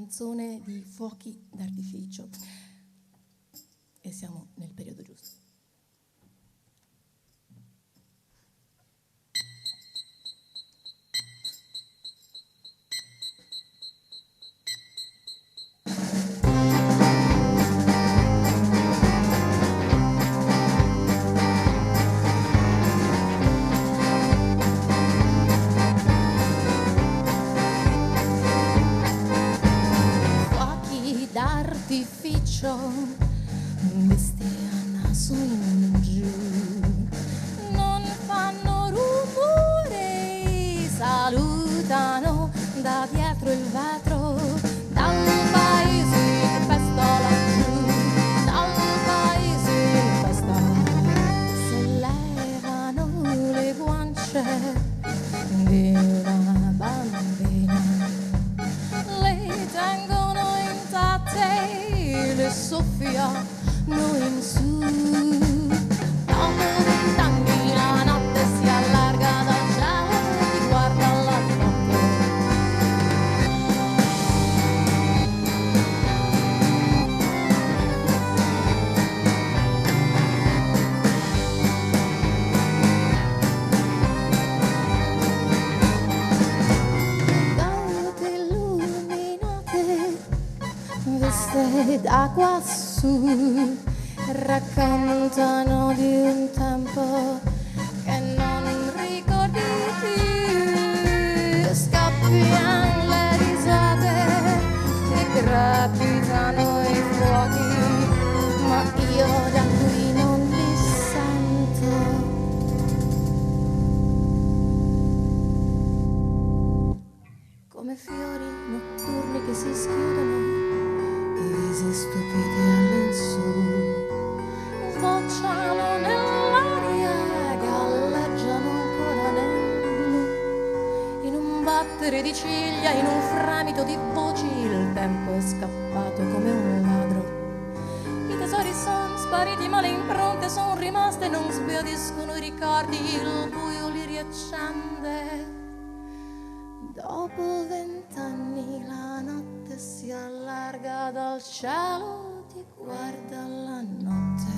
canzone di fuochi d'artificio e siamo nel periodo giusto. D'artificio visti a naso in giù, non fanno rumore, salutano da dietro il vetro, dal paese che festa laggiù, dal paese che festa, se levano le guance di una bambina, le tengono le soffiano in su. Dopo 20 anni la notte si allarga dal cielo e ti guarda la notte. Gaute illuminate viste da quassù, raccontano di un tempo che non ricordi più, scoppiano le risate e crepitano i fuochi, ma io da qui non li sento. Come fiori notturni che si schiudono, visi stupiti all'insù, sbocciano nell'aria, galleggiano ancora nel blu. In un battere di ciglia, in un fremito di voci, il tempo è scappato come un ladro. I tesori sono spariti ma le impronte sono rimaste, non sbiadiscono i ricordi, il buio li riaccende. Dopo 20 anni la notte si allarga dal cielo, ti guarda la notte.